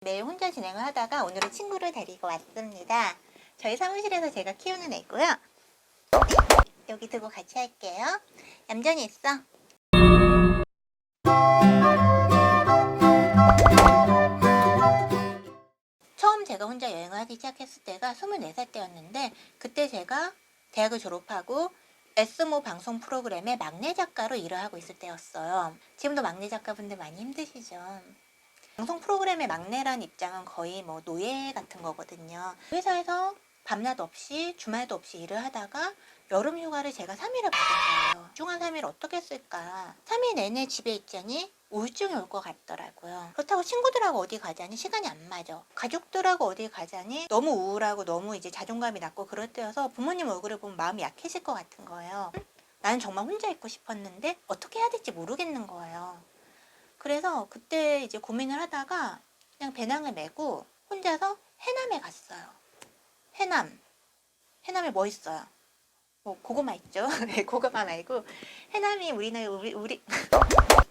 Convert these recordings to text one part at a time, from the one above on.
매일 혼자 진행을 하다가 오늘은 친구를 데리고 왔습니다. 저희 사무실에서 제가 키우는 애고요. 여기 두고 같이 할게요. 얌전히 있어. 처음 제가 혼자 여행을 하기 시작했을 때가 24살 때였는데, 그때 제가 대학을 졸업하고 S모 방송 프로그램의 막내 작가로 일을 하고 있을 때였어요. 지금도 막내 작가분들 많이 힘드시죠? 방송 프로그램의 막내란 입장은 거의 뭐 노예 같은 거거든요. 회사에서 밤낮 없이 주말도 없이 일을 하다가 여름 휴가를 제가 3일을 받은 거예요. 중한 3일 어떻게 쓸까? 3일 내내 집에 있자니 우울증이 올 것 같더라고요. 그렇다고 친구들하고 어디 가자니 시간이 안 맞아. 가족들하고 어디 가자니 너무 우울하고 너무 이제 자존감이 낮고 그럴 때여서 부모님 얼굴을 보면 마음이 약해질 것 같은 거예요. 나는 정말 혼자 있고 싶었는데 어떻게 해야 될지 모르겠는 거예요. 그래서 그때 이제 고민을 하다가 그냥 배낭을 메고 혼자서 해남에 갔어요. 해남에 뭐 있어요? 뭐 고구마 있죠. 네, 고구마 말고 해남이 우리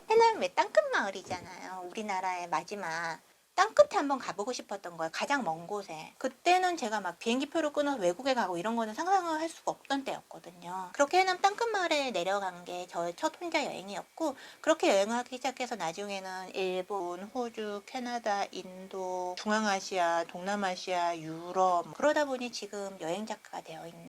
해남이 왜 땅끝 마을이잖아요. 우리나라의 마지막 땅끝에 한번 가보고 싶었던 거예요. 가장 먼 곳에. 그때는 제가 막 비행기표를 끊어서 외국에 가고 이런 거는 상상을 할 수가 없던 때였거든요. 그렇게 해남 땅끝 마을에 내려간 게 저의 첫 혼자 여행이었고, 그렇게 여행을 하기 시작해서 나중에는 일본, 호주, 캐나다, 인도, 중앙아시아, 동남아시아, 유럽, 그러다 보니 지금 여행 작가가 되어 있는.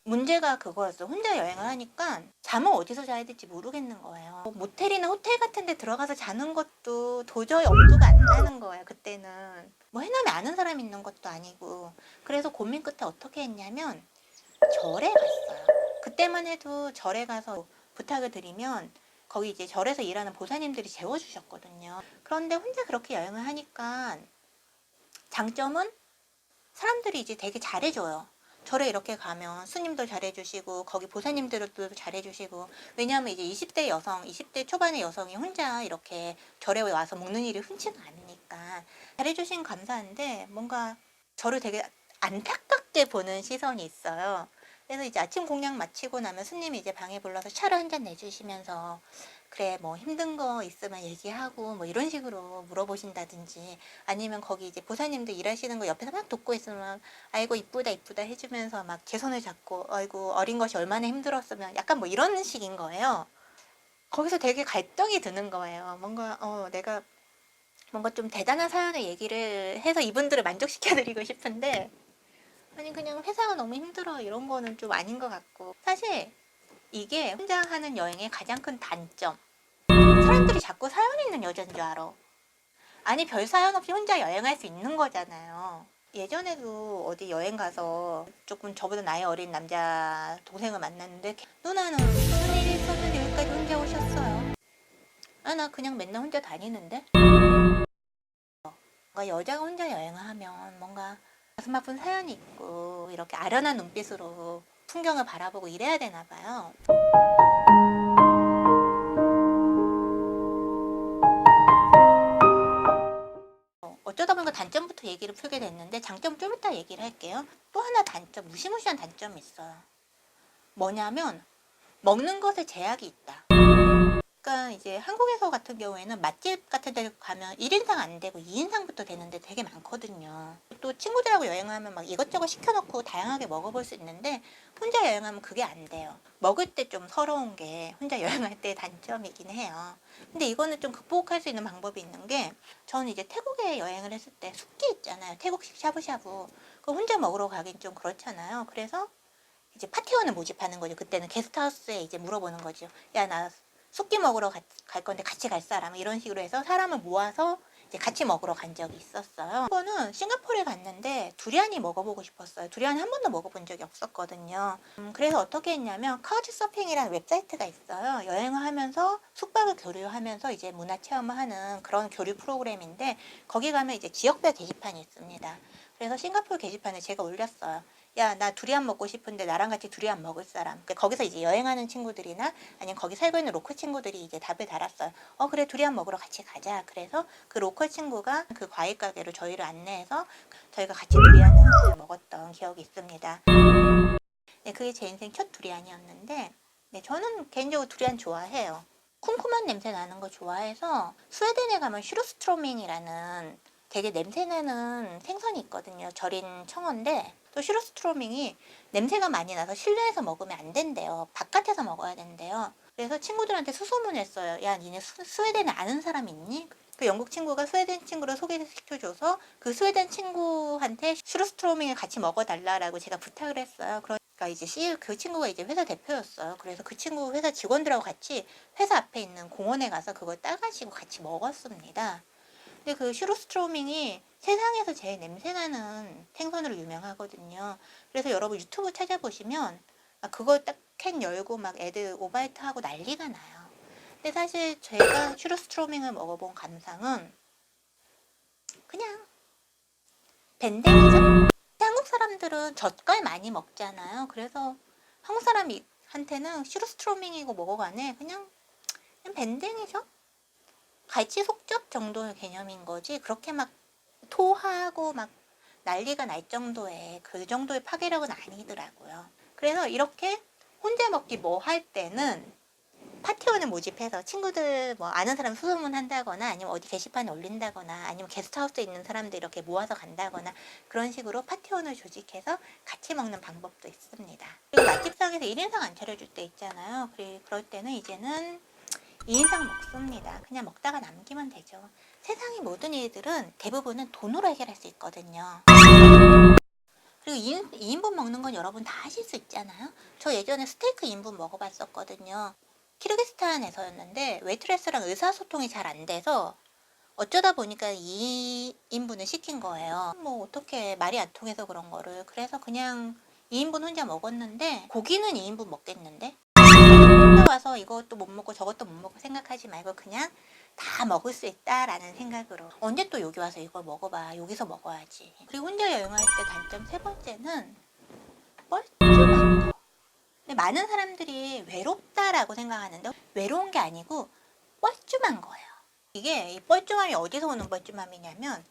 문제가 그거였어. 혼자 여행을 하니까 잠을 어디서 자야 될지 모르겠는 거예요. 모텔이나 호텔 같은 데 들어가서 자는 것도 도저히 엄두가 안 나는 거예요. 그때는 뭐 해남에 아는 사람 있는 것도 아니고. 그래서 고민 끝에 어떻게 했냐면 절에 갔어요. 그때만 해도 절에 가서 부탁을 드리면 거기 이제 절에서 일하는 보사님들이 재워주셨거든요. 그런데 혼자 그렇게 여행을 하니까 장점은 사람들이 이제 되게 잘해줘요. 절에 이렇게 가면 스님도 잘해주시고 거기 보사님들도 잘해주시고, 왜냐하면 이제 20대 여성, 20대 초반의 여성이 혼자 이렇게 절에 와서 먹는 일이 흔치가 않으니까 잘해주신 감사한데 뭔가 저를 되게 안타깝게 보는 시선이 있어요. 그래서 이제 아침 공양 마치고 나면 스님이 이제 방에 불러서 차를 한 잔 내주시면서 그래 뭐 힘든 거 있으면 얘기하고 뭐 이런 식으로 물어보신다든지, 아니면 거기 이제 보사님들 일하시는 거 옆에서 막 돕고 있으면 아이고 이쁘다 이쁘다 해주면서 막 제 손을 잡고 아이고 어린 것이 얼마나 힘들었으면, 약간 뭐 이런 식인 거예요. 거기서 되게 갈등이 드는 거예요. 뭔가 내가 뭔가 좀 대단한 사연을 얘기를 해서 이분들을 만족시켜드리고 싶은데, 아니 그냥 회사가 너무 힘들어 이런 거는 좀 아닌 것 같고. 사실 이게 혼자 하는 여행의 가장 큰 단점, 사람들이 자꾸 사연 있는 여자인 줄 알아. 아니 별 사연 없이 혼자 여행할 수 있는 거잖아요. 예전에도 어디 여행 가서 조금 저보다 나이 어린 남자 동생을 만났는데, 누나는 무슨 일이 있었는데 여기까지 혼자 오셨어요? 아 나 그냥 맨날 혼자 다니는데. 뭔가 여자가 혼자 여행을 하면 뭔가 가슴 아픈 사연이 있고 이렇게 아련한 눈빛으로 풍경을 바라보고 이래야 되나 봐요. 어쩌다 보니까 단점부터 얘기를 풀게 됐는데 장점 좀 이따 얘기를 할게요. 또 하나 단점, 무시무시한 단점이 있어요. 뭐냐면 먹는 것에 제약이 있다. 그러니까 이제 한국에서 같은 경우에는 맛집 같은 데 가면 1인상 안 되고 2인상부터 되는데 되게 많거든요. 또 친구들하고 여행을 하면 막 이것저것 시켜놓고 다양하게 먹어볼 수 있는데 혼자 여행하면 그게 안 돼요. 먹을 때 좀 서러운 게 혼자 여행할 때의 단점이긴 해요. 근데 이거는 좀 극복할 수 있는 방법이 있는 게, 저는 이제 태국에 여행을 했을 때 숙기 있잖아요. 태국식 샤브샤브. 그거 혼자 먹으러 가긴 좀 그렇잖아요. 그래서 이제 파티원을 모집하는 거죠. 그때는 게스트하우스에 이제 물어보는 거죠. 야, 나 숙기 먹으러 갈 건데 같이 갈 사람, 이런 식으로 해서 사람을 모아서 이제 같이 먹으러 간 적이 있었어요. 한 번은 싱가포르에 갔는데 두리안이 먹어보고 싶었어요. 두리안 한 번도 먹어본 적이 없었거든요. 그래서 어떻게 했냐면 카우치서핑이라는 웹사이트가 있어요. 여행을 하면서 숙박을 교류하면서 이제 문화 체험을 하는 그런 교류 프로그램인데, 거기 가면 이제 지역별 게시판이 있습니다. 그래서 싱가포르 게시판에 제가 올렸어요. 야, 나 두리안 먹고 싶은데 나랑 같이 두리안 먹을 사람. 거기서 이제 여행하는 친구들이나 아니면 거기 살고 있는 로컬 친구들이 이제 답을 달았어요. 그래, 두리안 먹으러 같이 가자. 그래서 그 로컬 친구가 그 과일 가게로 저희를 안내해서 저희가 같이 두리안을 먹었던 기억이 있습니다. 네, 그게 제 인생 첫 두리안이었는데, 네, 저는 개인적으로 두리안 좋아해요. 쿰쿰한 냄새 나는 거 좋아해서 스웨덴에 가면 슈르스트로밍이라는 되게 냄새나는 생선이 있거든요. 절인 청어인데 또 슈르스트로밍이 냄새가 많이 나서 실내에서 먹으면 안 된대요. 바깥에서 먹어야 된대요. 그래서 친구들한테 수소문했어요. 야, 니네 스웨덴에 아는 사람 있니? 그 영국 친구가 스웨덴 친구를 소개시켜줘서 그 스웨덴 친구한테 슈르스트로밍을 같이 먹어달라고 제가 부탁을 했어요. 그러니까 이제 그 친구가 이제 회사 대표였어요. 그래서 그 친구 회사 직원들하고 같이 회사 앞에 있는 공원에 가서 그걸 따가지고 같이 먹었습니다. 근데 그 슈르스트로밍이 세상에서 제일 냄새나는 생선으로 유명하거든요. 그래서 여러분 유튜브 찾아보시면 그걸 딱 캔 열고 막 애들 오바이트 하고 난리가 나요. 근데 사실 제가 슈르스트로밍을 먹어본 감상은 그냥 밴댕이죠. 한국 사람들은 젓갈 많이 먹잖아요. 그래서 한국 사람한테는 슈르스트로밍이고 뭐고 간에 그냥 밴댕이죠. 갈치 속젓 정도의 개념인 거지 그렇게 막 토하고 막 난리가 날 정도의 그 정도의 파괴력은 아니더라고요. 그래서 이렇게 혼자 먹기 뭐 할 때는 파티원을 모집해서 친구들 뭐 아는 사람 수소문 한다거나 아니면 어디 게시판에 올린다거나 아니면 게스트하우스에 있는 사람들 이렇게 모아서 간다거나 그런 식으로 파티원을 조직해서 같이 먹는 방법도 있습니다. 그리고 맛집상에서 1인상 안 차려줄 때 있잖아요. 그럴 때는 이제는 2인상 먹습니다. 그냥 먹다가 남기면 되죠. 세상의 모든 일들은 대부분은 돈으로 해결할 수 있거든요. 그리고 2인분 먹는 건 여러분 다 하실 수 있잖아요. 저 예전에 스테이크 2인분 먹어봤었거든요. 키르기스탄에서였는데 웨이트레스랑 의사소통이 잘 안 돼서 어쩌다 보니까 2인분을 시킨 거예요. 뭐 어떻게 말이 안 통해서 그런 거를. 그래서 그냥 2인분 혼자 먹었는데 고기는 2인분 먹겠는데? 와서 이것도 못 먹고 저것도 못 먹고 생각하지 말고 그냥 다 먹을 수 있다라는 생각으로 언제 또 여기 와서 이걸 먹어봐. 여기서 먹어야지. 그리고 혼자 여행할 때 단점 세 번째는 뻘쭘한 거. 근데 많은 사람들이 외롭다라고 생각하는데 외로운 게 아니고 뻘쭘한 거예요. 이게 이 뻘쭘함이 어디서 오는 뻘쭘함이냐면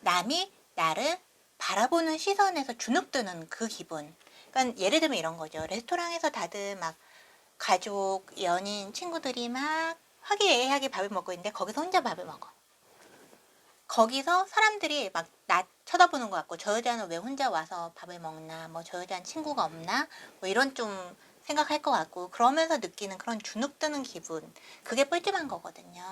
남이 나를 바라보는 시선에서 주눅드는 그 기분. 그러니까 예를 들면 이런 거죠. 레스토랑에서 다들 막 가족, 연인, 친구들이 막 화기애애하게 밥을 먹고 있는데 거기서 혼자 밥을 먹어. 거기서 사람들이 막 나 쳐다보는 것 같고 저 여자는 왜 혼자 와서 밥을 먹나, 뭐 저 여자는 친구가 없나, 뭐 이런 좀 생각할 것 같고 그러면서 느끼는 그런 주눅드는 기분, 그게 뻘쭘한 거거든요.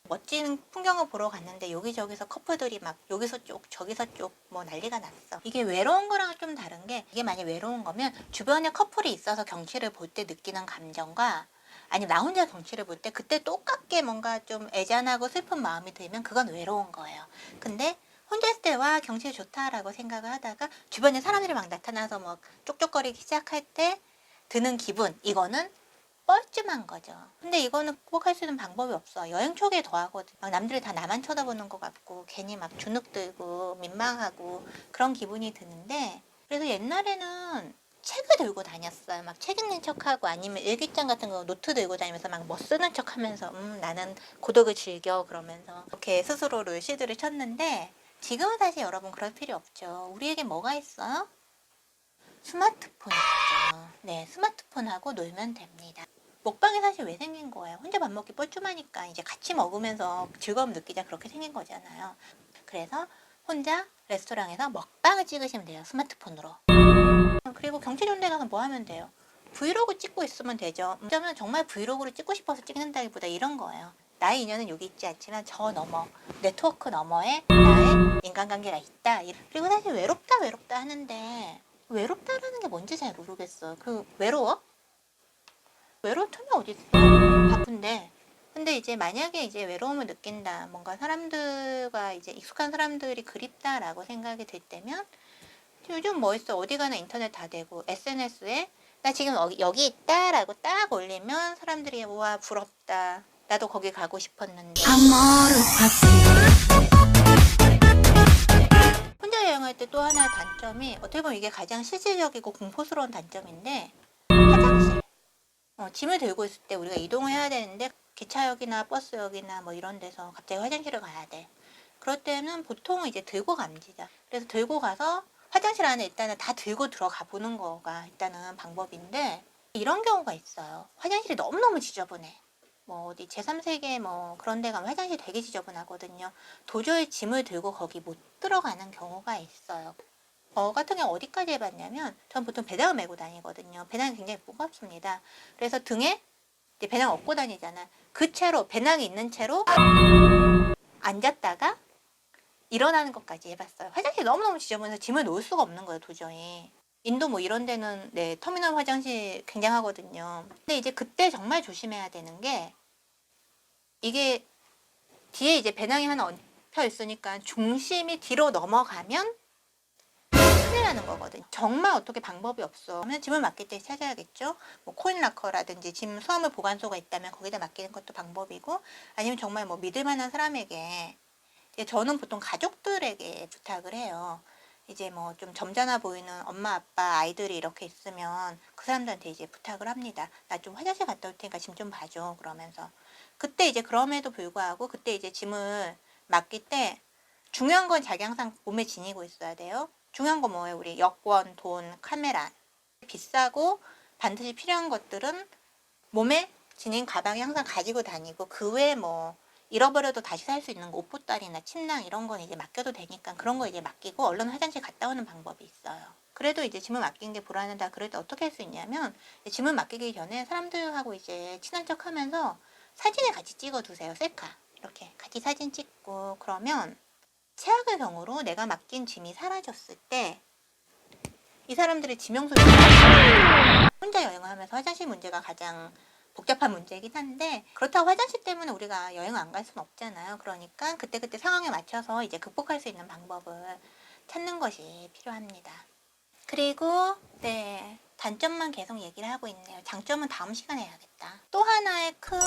멋진 풍경을 보러 갔는데 여기저기서 커플들이 막 여기서 쪽 저기서 쪽 뭐 난리가 났어. 이게 외로운 거랑 좀 다른 게 이게 만약 외로운 거면 주변에 커플이 있어서 경치를 볼 때 느끼는 감정과 아니면 나 혼자 경치를 볼 때 그때 똑같게 뭔가 좀 애잔하고 슬픈 마음이 들면 그건 외로운 거예요. 근데 혼자 있을 때와 경치 좋다라고 생각을 하다가 주변에 사람들이 막 나타나서 막 쪽쪽거리기 시작할 때 드는 기분, 이거는 뻘쭘한 거죠. 근데 이거는 극복할 수 있는 방법이 없어. 여행 초기에 더 하거든. 막 남들이 다 나만 쳐다보는 것 같고 괜히 막 주눅들고 민망하고 그런 기분이 드는데 그래서 옛날에는 책을 들고 다녔어요. 막 책 읽는 척하고 아니면 일기장 같은 거 노트 들고 다니면서 막 뭐 쓰는 척하면서 나는 고독을 즐겨 그러면서 이렇게 스스로를 시드를 쳤는데 지금은 사실 여러분 그럴 필요 없죠. 우리에게 뭐가 있어요? 스마트폰이 있죠. 네, 스마트폰하고 놀면 됩니다. 먹방이 사실 왜 생긴 거예요? 혼자 밥 먹기 뻘쭘하니까 이제 같이 먹으면서 즐거움 느끼자 그렇게 생긴 거잖아요. 그래서 혼자 레스토랑에서 먹방을 찍으시면 돼요. 스마트폰으로. 그리고 경치 좋은 데 가서 뭐 하면 돼요? 브이로그 찍고 있으면 되죠. 어쩌면 정말 브이로그를 찍고 싶어서 찍는다기보다 이런 거예요. 나의 인연은 여기 있지 않지만 저 너머, 네트워크 너머에 나의 인간관계가 있다. 그리고 사실 외롭다 하는데 외롭다라는 게 뭔지 잘 모르겠어. 그 외로워? 외로울 틈이 어디 있어? 바쁜데. 근데 이제 만약에 이제 외로움을 느낀다. 뭔가 사람들과 이제 익숙한 사람들이 그립다라고 생각이 들 때면 요즘 뭐 있어? 어디 가나 인터넷 다 되고 SNS에 나 지금 여기 있다라고 딱 올리면 사람들이 와 부럽다. 나도 거기 가고 싶었는데. 혼자 여행을 여행할 때 또 하나의 단점이 어떻게 보면 이게 가장 실질적이고 공포스러운 단점인데 화장실. 짐을 들고 있을 때 우리가 이동을 해야 되는데 기차역이나 버스역이나 뭐 이런 데서 갑자기 화장실을 가야 돼. 그럴 때는 보통 이제 들고 갑니다. 그래서 들고 가서 화장실 안에 일단은 다 들고 들어가 보는 거가 일단은 방법인데 이런 경우가 있어요. 화장실이 너무너무 지저분해. 뭐 어디 제3세계 뭐 그런 데 가면 화장실 되게 지저분하거든요. 도저히 짐을 들고 거기 못 들어가는 경우가 있어요. 같은 경우 어디까지 해봤냐면 전 보통 배낭을 메고 다니거든요. 배낭이 굉장히 무겁습니다. 그래서 등에 이제 배낭 업고 다니잖아. 그 채로 배낭이 있는 채로 앉았다가 일어나는 것까지 해봤어요. 화장실이 너무너무 지저분해서 짐을 놓을 수가 없는 거예요, 도저히. 인도 뭐 이런 데는 네, 터미널 화장실 굉장하거든요. 근데 이제 그때 정말 조심해야 되는 게 이게 뒤에 이제 배낭이 하나 얹혀 있으니까 중심이 뒤로 넘어가면 큰일 나는 거거든요. 정말 어떻게 방법이 없어. 그러면 짐을 맡길 때 찾아야겠죠. 뭐 코인 락커라든지 짐 수화물 보관소가 있다면 거기다 맡기는 것도 방법이고 아니면 정말 뭐 믿을 만한 사람에게 저는 보통 가족들에게 부탁을 해요. 이제 뭐 좀 점잖아 보이는 엄마, 아빠, 아이들이 이렇게 있으면 그 사람들한테 이제 부탁을 합니다. 나 좀 화장실 갔다 올 테니까 짐 좀 봐줘. 그러면서. 그때 이제 그럼에도 불구하고 그때 이제 짐을 맡길 때 중요한 건 자기 항상 몸에 지니고 있어야 돼요. 중요한 건 뭐예요? 우리 여권, 돈, 카메라. 비싸고 반드시 필요한 것들은 몸에 지닌 가방에 항상 가지고 다니고 그 외에 뭐 잃어버려도 다시 살 수 있는 거, 옷보따리나 침낭 이런 건 이제 맡겨도 되니까 그런 거 이제 맡기고 얼른 화장실 갔다 오는 방법이 있어요. 그래도 이제 짐을 맡긴 게 불안하다. 그럴 때 어떻게 할 수 있냐면 짐을 맡기기 전에 사람들하고 이제 친한 척 하면서 사진을 같이 찍어 두세요. 셀카. 이렇게 같이 사진 찍고 그러면 최악의 경우로 내가 맡긴 짐이 사라졌을 때 이 사람들의 지명소리 혼자 여행을 하면서 화장실 문제가 가장 복잡한 문제이긴 한데 그렇다고 화장실 때문에 우리가 여행을 안 갈 수는 없잖아요. 그러니까 그때그때 상황에 맞춰서 이제 극복할 수 있는 방법을 찾는 것이 필요합니다. 그리고 네 단점만 계속 얘기를 하고 있네요. 장점은 다음 시간에 해야겠다. 또 하나의 큰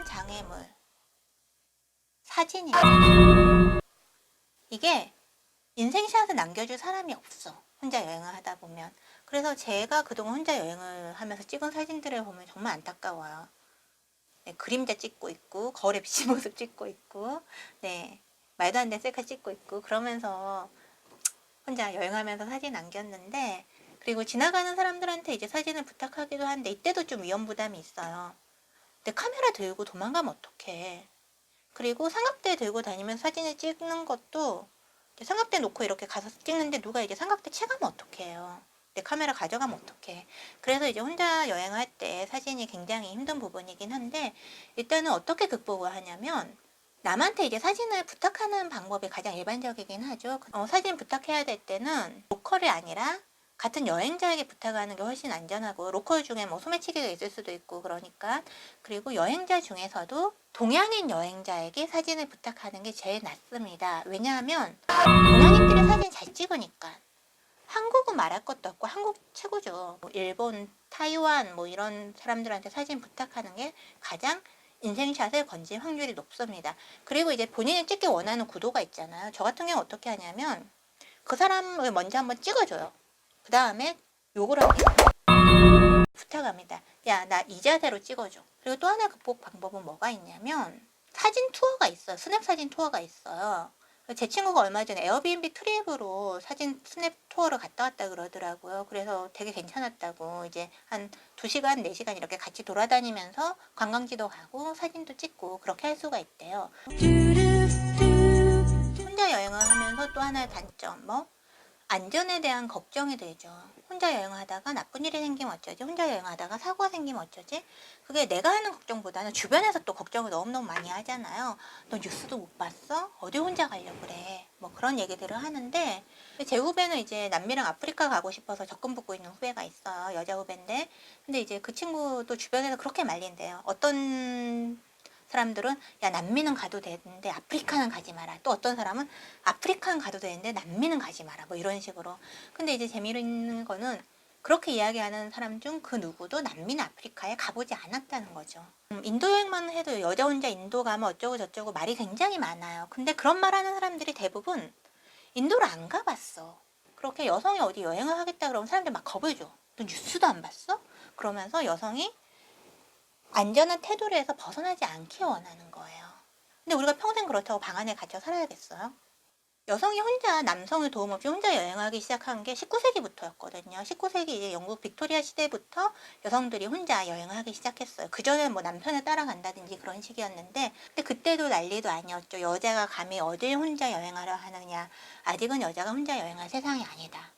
장애물 사진입니다. 이게 인생샷을 남겨줄 사람이 없어. 혼자 여행을 하다 보면. 그래서 제가 그동안 혼자 여행을 하면서 찍은 사진들을 보면 정말 안타까워요. 네, 그림자 찍고 있고 거울에 비친 모습 찍고 있고 네 말도 안 되는 셀카 찍고 있고 그러면서 혼자 여행하면서 사진 남겼는데 그리고 지나가는 사람들한테 이제 사진을 부탁하기도 하는데 이때도 좀 위험 부담이 있어요. 근데 카메라 들고 도망가면 어떡해. 그리고 삼각대 들고 다니면서 사진을 찍는 것도 삼각대 놓고 이렇게 가서 찍는데 누가 이제 삼각대 채가면 어떡해요. 내 카메라 가져가면 어떡해. 그래서 이제 혼자 여행할 때 사진이 굉장히 힘든 부분이긴 한데 일단은 어떻게 극복을 하냐면 남한테 이제 사진을 부탁하는 방법이 가장 일반적이긴 하죠. 사진 부탁해야 될 때는 로컬이 아니라 같은 여행자에게 부탁하는 게 훨씬 안전하고 로컬 중에 뭐 소매치기가 있을 수도 있고 그러니까 그리고 여행자 중에서도 동양인 여행자에게 사진을 부탁하는 게 제일 낫습니다. 왜냐하면 동양인들이 사진 잘 찍으니까 한국은 말할 것도 없고 한국 최고죠. 뭐 일본, 타이완 뭐 이런 사람들한테 사진 부탁하는 게 가장 인생샷을 건질 확률이 높습니다. 그리고 이제 본인이 찍기 원하는 구도가 있잖아요. 저 같은 경우 어떻게 하냐면 그 사람을 먼저 한번 찍어줘요. 그 다음에 욕을 합니다. 부탁합니다. 야, 나 이 자세로 찍어줘. 그리고 또 하나 극복 방법은 뭐가 있냐면 사진 투어가 있어요. 스냅 사진 투어가 있어요. 제 친구가 얼마 전에 에어비앤비 트립으로 사진 스냅 투어를 갔다 왔다 그러더라고요. 그래서 되게 괜찮았다고 이제 한 2시간, 4시간 이렇게 같이 돌아다니면서 관광지도 가고 사진도 찍고 그렇게 할 수가 있대요. 혼자 여행을 하면서 또 하나의 단점 뭐 안전에 대한 걱정이 들죠. 혼자 여행하다가 나쁜 일이 생기면 어쩌지? 혼자 여행하다가 사고가 생기면 어쩌지? 그게 내가 하는 걱정보다는 주변에서 또 걱정을 너무너무 많이 하잖아요. 너 뉴스도 못 봤어? 어디 혼자 가려고 그래? 뭐 그런 얘기들을 하는데 제 후배는 이제 남미랑 아프리카 가고 싶어서 적금 붓고 있는 후배가 있어요. 여자 후배인데 근데 이제 그 친구도 주변에서 그렇게 말린대요. 어떤 사람들은 야 남미는 가도 되는데 아프리카는 가지 마라. 또 어떤 사람은 아프리카는 가도 되는데 남미는 가지 마라. 뭐 이런 식으로. 근데 이제 재미있는 거는 그렇게 이야기하는 사람 중 그 누구도 남미나 아프리카에 가보지 않았다는 거죠. 인도 여행만 해도 여자 혼자 인도 가면 어쩌고 저쩌고 말이 굉장히 많아요. 근데 그런 말 하는 사람들이 대부분 인도를 안 가봤어. 그렇게 여성이 어디 여행을 하겠다 그러면 사람들 막 겁을 줘. 너 뉴스도 안 봤어? 그러면서 여성이 안전한 태도에서 벗어나지 않기 원하는 거예요. 근데 우리가 평생 그렇다고 방 안에 갇혀 살아야겠어요? 여성이 혼자 남성의 도움 없이 혼자 여행하기 시작한 게 19세기부터였거든요. 19세기 이제 영국 빅토리아 시대부터 여성들이 혼자 여행을 하기 시작했어요. 그전에는 뭐 남편을 따라간다든지 그런 식이었는데 근데 그때도 난리도 아니었죠. 여자가 감히 어딜 혼자 여행하려 하느냐. 아직은 여자가 혼자 여행할 세상이 아니다.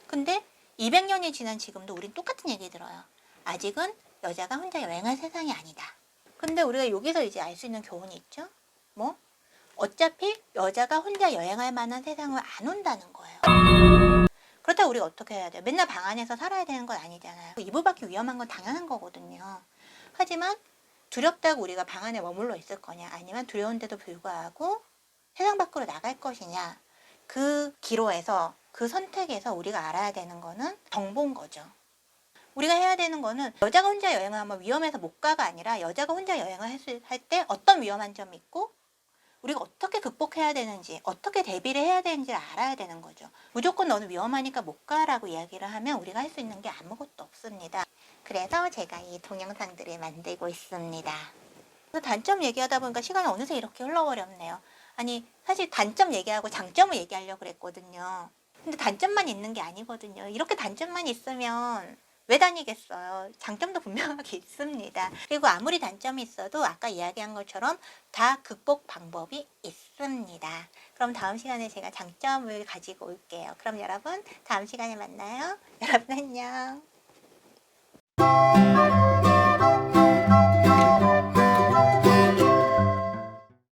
근데 200년이 지난 지금도 우린 똑같은 얘기 들어요. 아직은 여자가 혼자 여행할 세상이 아니다. 근데 우리가 여기서 이제 알 수 있는 교훈이 있죠. 뭐? 어차피 여자가 혼자 여행할 만한 세상을 안 온다는 거예요. 그렇다고 우리가 어떻게 해야 돼요? 맨날 방 안에서 살아야 되는 건 아니잖아요. 이불 밖이 위험한 건 당연한 거거든요. 하지만 두렵다고 우리가 방 안에 머물러 있을 거냐 아니면 두려운데도 불구하고 세상 밖으로 나갈 것이냐 그 기로에서 그 선택에서 우리가 알아야 되는 거는 정보인 거죠. 우리가 해야 되는 거는 여자가 혼자 여행을 하면 위험해서 못 가가 아니라 여자가 혼자 여행을 할 때 어떤 위험한 점이 있고 우리가 어떻게 극복해야 되는지 어떻게 대비를 해야 되는지를 알아야 되는 거죠. 무조건 너는 위험하니까 못 가라고 이야기를 하면 우리가 할 수 있는 게 아무것도 없습니다. 그래서 제가 이 동영상들을 만들고 있습니다. 단점 얘기하다 보니까 시간이 어느새 이렇게 흘러버렸네요. 아니 사실 단점 얘기하고 장점을 얘기하려고 그랬거든요. 근데 단점만 있는 게 아니거든요. 이렇게 단점만 있으면 왜 다니겠어요? 장점도 분명하게 있습니다. 그리고 아무리 단점이 있어도 아까 이야기한 것처럼 다 극복 방법이 있습니다. 그럼 다음 시간에 제가 장점을 가지고 올게요. 그럼 여러분 다음 시간에 만나요. 여러분 안녕.